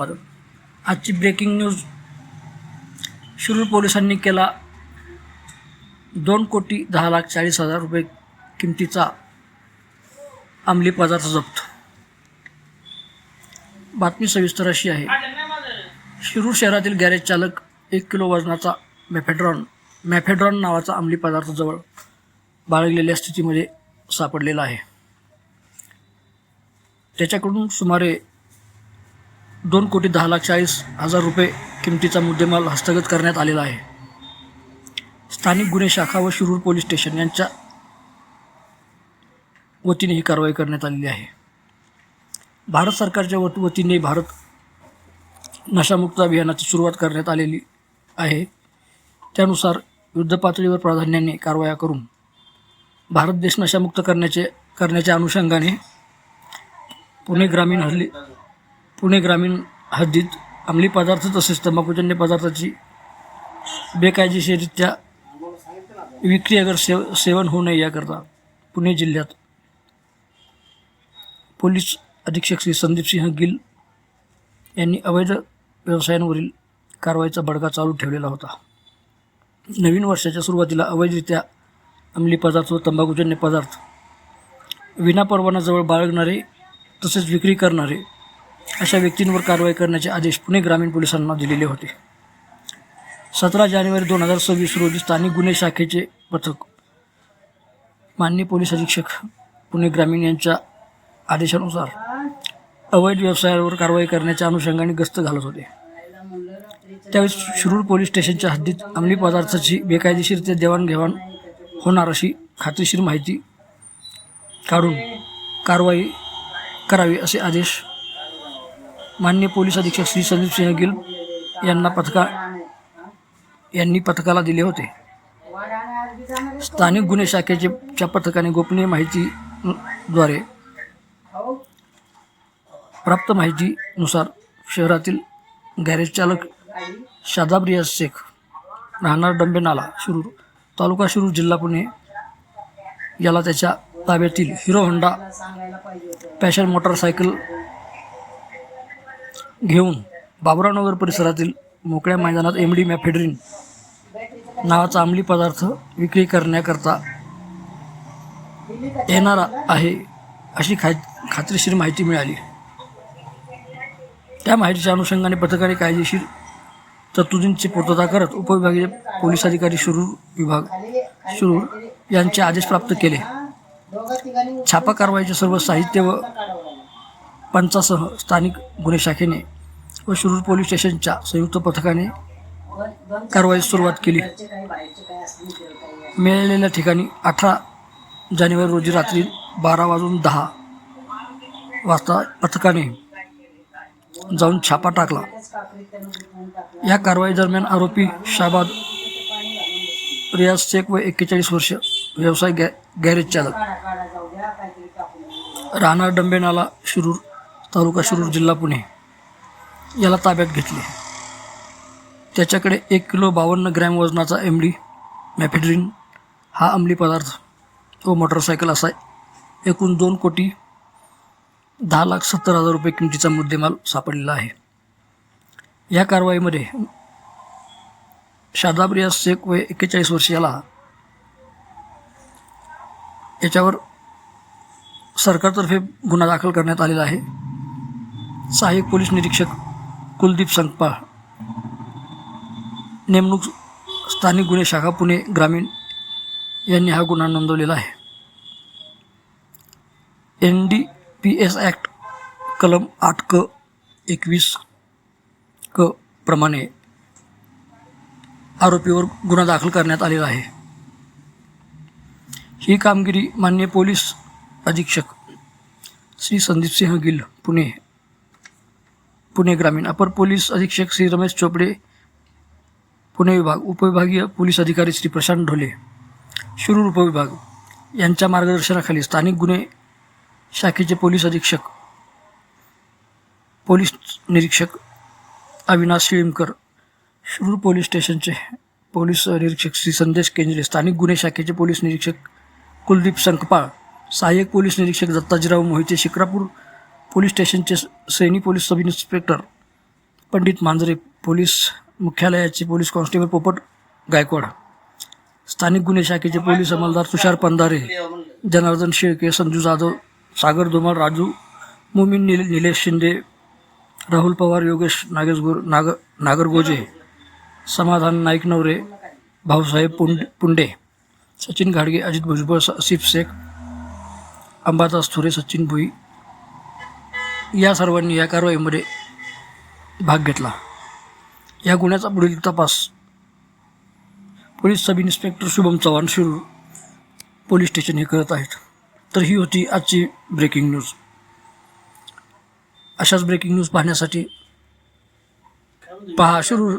संपादक. आजची breaking news. Shirur पोलिसांनी केला 2,10,40,000 रुपये किमतीचा अंमली पदार्थ जप्त. बातमी सविस्तर अशी आहे. शिरूर शहरातील गॅरेज चालक 1 किलो वजनाचा मॅफेड्रॉन नावाचा अंमली पदार्थ जवळ बाळगलेल्या स्थितीमध्ये सापडलेला आहे. त्याच्याकडून सुमारे 2,10,40,000 रुपये किमतीचा मुद्देमाल हस्तगत करण्यात आलेला आहे. स्थानिक गुन्हे शाखा व शिरूर पोलीस स्टेशन यांच्या वतीने ही कारवाई करण्यात आलेली आहे. भारत सरकारच्या वतीने भारत नशामुक्त अभियानाची सुरुवात करण्यात आलेली आहे. त्यानुसार युद्धपातळीवर प्राधान्याने कारवाया करून भारत देश नशामुक्त करण्याच्या अनुषंगाने पुणे ग्रामीण हद्दीत अंमली पदार्थ तसेच तंबाखूजन्य पदार्थाची बेकायदेशीररित्या विक्री अगर सेवन होऊ नये याकरता पुणे जिल्ह्यात पोलीस अधीक्षक श्री संदीप सिंह गिल यांनी अवैध व्यवसायांवरील कारवाईचा बडगा चालू ठेवलेला होता. नवीन वर्षाच्या सुरुवातीला अवैधरित्या अंमली पदार्थ व तंबाखूजन्य पदार्थ विनापरवाना जवळ बाळगणारे तसेच विक्री करणारे अशा व्यक्तींवर कारवाई करण्याचे आदेश पुणे ग्रामीण पोलिसांना दिलेले होते. 17 जानेवारी 2026 रोजी स्थानिक गुन्हे शाखेचे पथक माननीय पोलीस अधीक्षक पुणे ग्रामीण यांच्या आदेशानुसार अवैध व्यवसायावर कारवाई करण्याच्या अनुषंगाने गस्त घालत होते. त्यावेळी शिरूर पोलीस स्टेशनच्या हद्दीत अंमली पदार्थाची बेकायदेशीररित्या देवाणघेवाण होणार अशी खात्रीशीर माहिती काढून कारवाई करावी असे आदेश माननीय पोलीस अधीक्षक श्री संदीप सिंह गिल यांनी पथकाला दिले होते. स्थानिक गुन्हे शाखेच्या पथकाने गोपनीय माहितीद्वारे प्राप्त माहितीनुसार शहरातील गॅरेज चालक शादाब रियाज शेख राहणार डंबे नाला शिरूर तालुका शिरूर जिल्हा पुणे याला त्याच्या ताब्यातील हिरो होंडा पॅशन मोटरसायकल घेऊन बाबुरावनगर परिसरातील मोकळ्या मैदानात MD मॅफेड्रिन नावाचा अंमली पदार्थ विक्री करण्याकरता येणार आहे अशी खात्रीशीर माहिती मिळाली. त्या माहितीच्या अनुषंगाने पथकाने कायदेशीर तरतुदींची पूर्तता करत उपविभागीय पोलीस अधिकारी शिरूर यांचे आदेश प्राप्त केले. छापा कारवाईचे सर्व साहित्य व पंचासह स्थानिक गुन्हे शाखेने व शिरूर पोलीस स्टेशनच्या संयुक्त पथकाने कारवाईस सुरुवात केली. मिळालेल्या ठिकाणी 18 जानेवारी रोजी रात्री 12:10 वाजता पथकाने जाऊन छापा टाकला. या कारवाई दरम्यान आरोपी शाबाद रियाज शेख व 41 वर्ष व्यवसाय गॅरेज चालक राहणार डंबे नाला शिरूर तालुका शिरूर जिल्हा पुणे याला ताब्यात घेतले. त्याच्याकडे 1 किलो 52 ग्रॅम वजनाचा MD मॅफेड्रिन हा अंमली पदार्थ व मोटरसायकल असा एकूण 2,10,70,000 रुपये किमतीचा मुद्देमाल सापडलेला आहे. या कारवाईमध्ये शादाब रियाज शेख व 41 वर्ष याच्यावर सरकारतर्फे गुन्हा दाखल करण्यात आलेला आहे. सहाय्यक पोलीस निरीक्षक कुलदीप संकपाळ नेमणूक स्थानिक गुन्हे शाखा पुणे ग्रामीण यांनी हा गुन्हा नोंदवलेला आहे. NDPS ॲक्ट कलम 8(क)(21)(क) प्रमाणे आरोपीवर गुन्हा दाखल करण्यात आलेला आहे. ही कामगिरी माननीय पोलीस अधीक्षक श्री संदीप सिंह गिल पुणे ग्रामीण, अपर पोलीस अधीक्षक श्री रमेश चोपडे पुणे विभाग, उपविभागीय पोलीस अधिकारी श्री प्रशांत ढोले शिरूर उपविभाग यांच्या मार्गदर्शनाखाली स्थानिक गुन्हे शाखेचे पोलीस अधीक्षक पोलीस निरीक्षक अविनाश शिळीमकर, शिरूर पोलीस स्टेशनचे पोलीस निरीक्षक श्री संदेश केंजरे, स्थानिक गुन्हे शाखेचे पोलीस निरीक्षक कुलदीप संकपाळ, सहाय्यक पोलीस निरीक्षक दत्ताजीराव मोहिते, शिक्रापूर पोलीस स्टेशनचे Saini police sub inspector Pandit मांजरे, पोलीस मुख्यालयाचे पोलीस कॉन्स्टेबल पोपट गायकवाड, स्थानिक गुन्हे शाखेचे पोलीस अंमलदार तुषार पंधारे, जनार्दन शेळके, संजू जाधव, सागर धुमाळ, राजू मुमीन, निलेश शिंदे, राहुल पवार, योगेश नागरगोजे, समाधान नाईक नवरे, भाऊसाहेब पुंडे, सचिन घाडगे, अजित भुजबळ, आसिफ शेख, अंबादास थोरे, सचिन भुई या सर्वांनी या कारवाईमध्ये भाग घेतला. या गुन्ह्याचा पुढील तपास police sub inspector Shubham Chavan, Shirur police station हे करत आहेत. तर ही होती आजची ब्रेकिंग न्यूज. अशाच ब्रेकिंग न्यूज पाहण्यासाठी पहा शिरूर